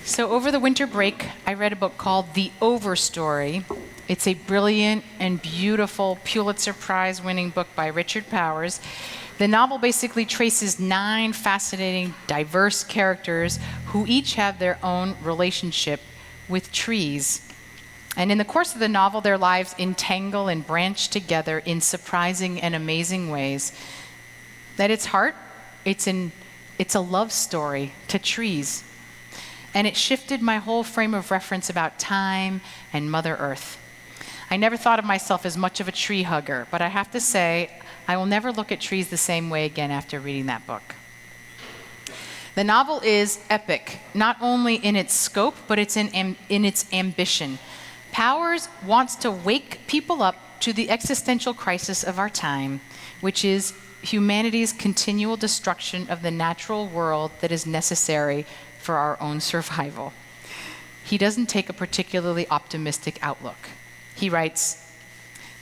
So over the winter break, I read a book called The Overstory. It's a brilliant and beautiful Pulitzer Prize-winning book by Richard Powers. The novel basically traces 9 fascinating, diverse characters who each have their own relationship with trees. And in the course of the novel, their lives entangle and branch together in surprising and amazing ways. At its heart, it's a love story to trees. And it shifted my whole frame of reference about time and Mother Earth. I never thought of myself as much of a tree hugger, but I have to say, I will never look at trees the same way again after reading that book. The novel is epic, not only in its scope, but it's in its ambition. Powers wants to wake people up to the existential crisis of our time, which is humanity's continual destruction of the natural world that is necessary for our own survival. He doesn't take a particularly optimistic outlook. He writes,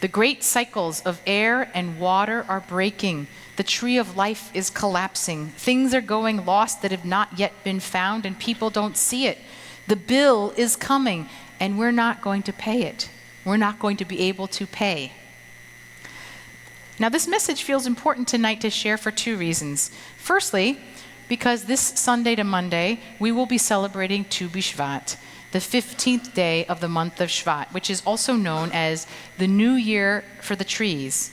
"The great cycles of air and water are breaking. The tree of life is collapsing. Things are going lost that have not yet been found, and people don't see it. The bill is coming, and we're not going to pay it. We're not going to be able to pay." Now, this message feels important tonight to share for 2 reasons. Firstly, because this Sunday to Monday, we will be celebrating BiShvat, the 15th day of the month of Shvat, which is also known as the New Year for the trees.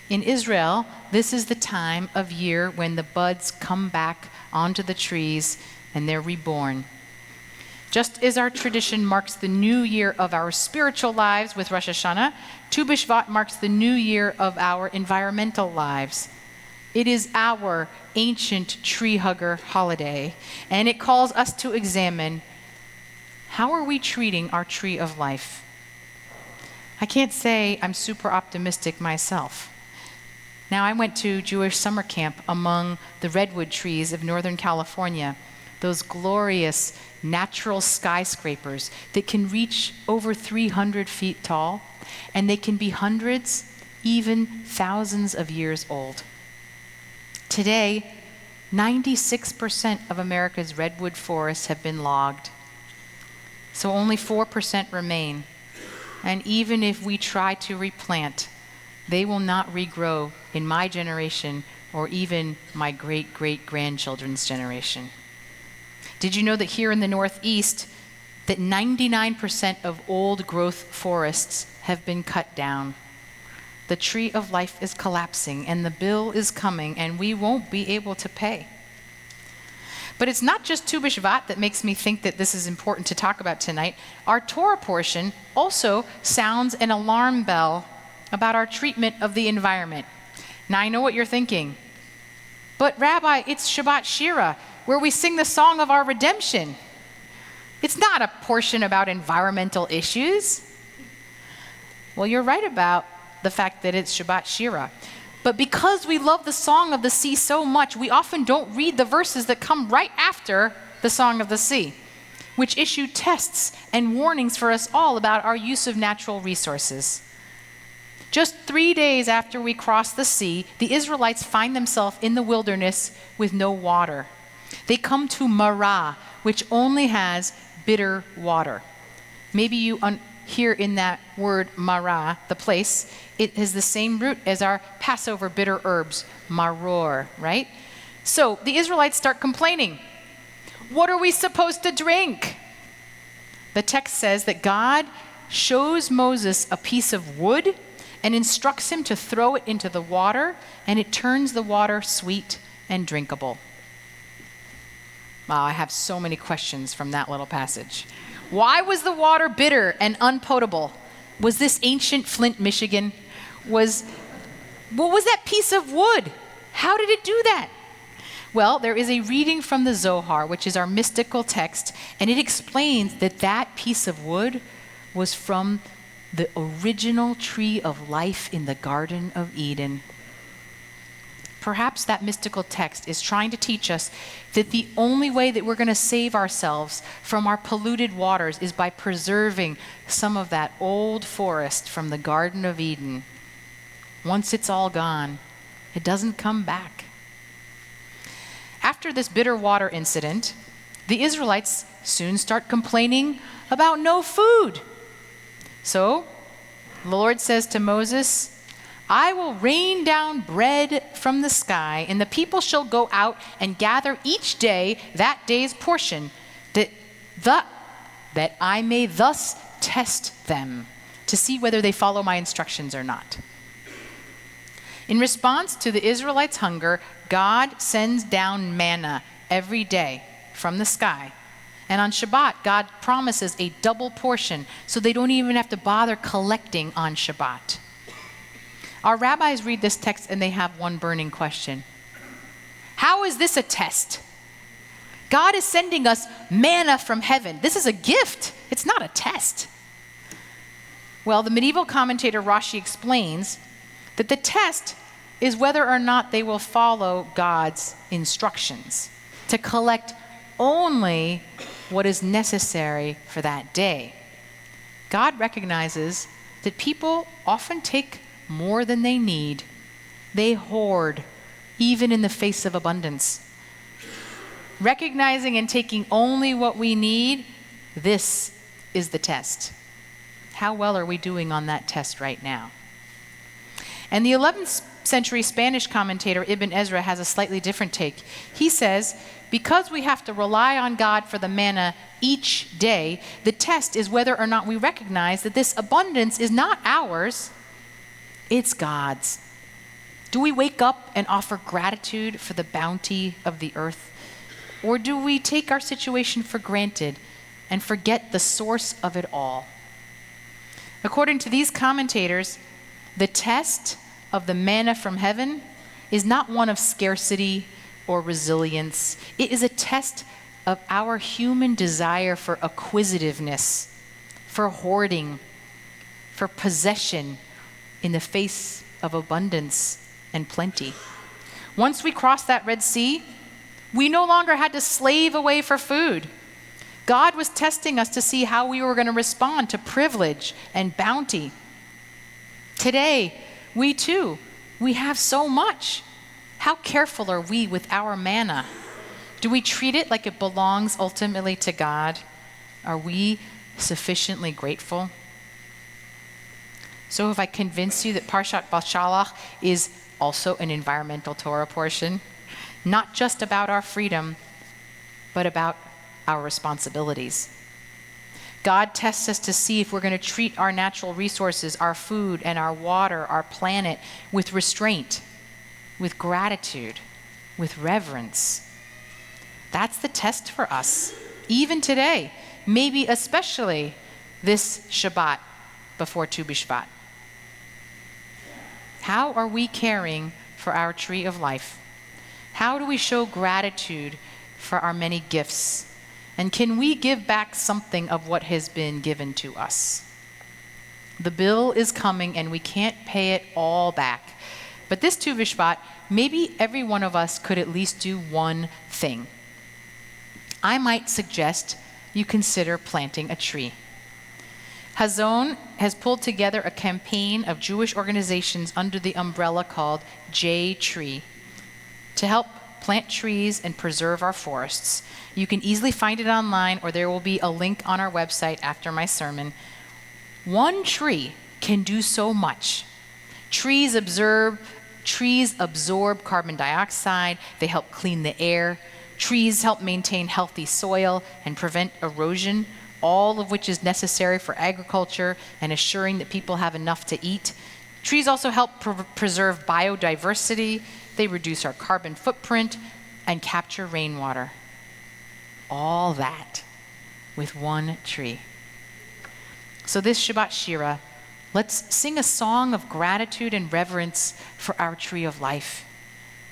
In Israel, this is the time of year when the buds come back onto the trees and they're reborn. Just as our tradition marks the new year of our spiritual lives with Rosh Hashanah, BiShvat marks the new year of our environmental lives. It is our ancient tree hugger holiday, and it calls us to examine, how are we treating our tree of life? I can't say I'm super optimistic myself. Now, I went to Jewish summer camp among the redwood trees of Northern California, those glorious natural skyscrapers that can reach over 300 feet tall, and they can be hundreds, even thousands of years old. Today, 96% of America's redwood forests have been logged, so only 4% remain. And even if we try to replant, they will not regrow in my generation or even my great-great-grandchildren's generation. Did you know that here in the Northeast, that 99% of old growth forests have been cut down? The tree of life is collapsing, and the bill is coming, and we won't be able to pay. But it's not just BiShvat that makes me think that this is important to talk about tonight. Our Torah portion also sounds an alarm bell about our treatment of the environment. Now, I know what you're thinking. But Rabbi, it's Shabbat Shira, where we sing the song of our redemption. It's not a portion about environmental issues. Well, you're right about the fact that it's Shabbat Shira. But because we love the Song of the Sea so much, we often don't read the verses that come right after the Song of the Sea, which issue tests and warnings for us all about our use of natural resources. Just 3 days after we cross the sea, the Israelites find themselves in the wilderness with no water. They come to Marah, which only has bitter water. Maybe you hear in that word Marah, the place, it has the same root as our Passover bitter herbs, maror, right? So the Israelites start complaining. What are we supposed to drink? The text says that God shows Moses a piece of wood and instructs him to throw it into the water, and it turns the water sweet and drinkable. Wow, I have so many questions from that little passage. Why was the water bitter and unpotable? Was this ancient Flint, Michigan? What was that piece of wood? How did it do that? Well, there is a reading from the Zohar, which is our mystical text, and it explains that that piece of wood was from the original tree of life in the Garden of Eden. Perhaps that mystical text is trying to teach us that the only way that we're going to save ourselves from our polluted waters is by preserving some of that old forest from the Garden of Eden. Once it's all gone, it doesn't come back. After this bitter water incident, the the Israelites soon start complaining about no food. So the Lord says to Moses, I will rain down bread from the sky, and the people shall go out and gather each day that day's portion, that I may thus test them to see whether they follow my instructions or not. In response to the Israelites' hunger, God sends down manna every day from the sky. And on Shabbat, God promises a double portion, so they don't even have to bother collecting on Shabbat. Our rabbis read this text and they have one burning question. How is this a test? God is sending us manna from heaven. This is a gift. It's not a test. Well, the medieval commentator Rashi explains that the test is whether or not they will follow God's instructions to collect only what is necessary for that day. God recognizes that people often take more than they need. They hoard, even in the face of abundance. Recognizing and taking only what we need, this is the test. How well are we doing on that test right now? And the 11th century Spanish commentator Ibn Ezra has a slightly different take. He says, because we have to rely on God for the manna each day, the test is whether or not we recognize that this abundance is not ours, it's God's. Do we wake up and offer gratitude for the bounty of the earth? Or do we take our situation for granted and forget the source of it all? According to these commentators, the test of the manna from heaven is not one of scarcity or resilience. It is a test of our human desire for acquisitiveness, for hoarding, for possession in the face of abundance and plenty. Once we crossed that Red Sea, we no longer had to slave away for food. God was testing us to see how we were going to respond to privilege and bounty. Today, we have so much. How careful are we with our manna? Do we treat it like it belongs ultimately to God? Are we sufficiently grateful? So have I convinced you that Parshat Bashalach is also an environmental Torah portion? Not just about our freedom, but about our responsibilities. God tests us to see if we're going to treat our natural resources, our food and our water, our planet, with restraint, with gratitude, with reverence. That's the test for us, even today, maybe especially this Shabbat before BiShvat. How are we caring for our tree of life? How do we show gratitude for our many gifts? And can we give back something of what has been given to us? The bill is coming and we can't pay it all back. But this BiShvat, maybe every one of us could at least do one thing. I might suggest you consider planting a tree. Hazon has pulled together a campaign of Jewish organizations under the umbrella called J Tree to help plant trees and preserve our forests. You can easily find it online, or there will be a link on our website after my sermon. One tree can do so much. Trees absorb carbon dioxide. They help clean the air. Trees help maintain healthy soil and prevent erosion, all of which is necessary for agriculture and assuring that people have enough to eat. Trees also help preserve biodiversity. They reduce our carbon footprint and capture rainwater. All that with one tree. So this Shabbat Shira, let's sing a song of gratitude and reverence for our tree of life.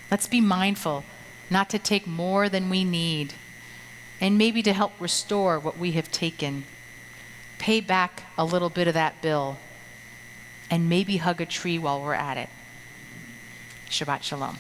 Let's be mindful not to take more than we need, and maybe to help restore what we have taken. Pay back a little bit of that bill, and maybe hug a tree while we're at it. Shabbat Shalom.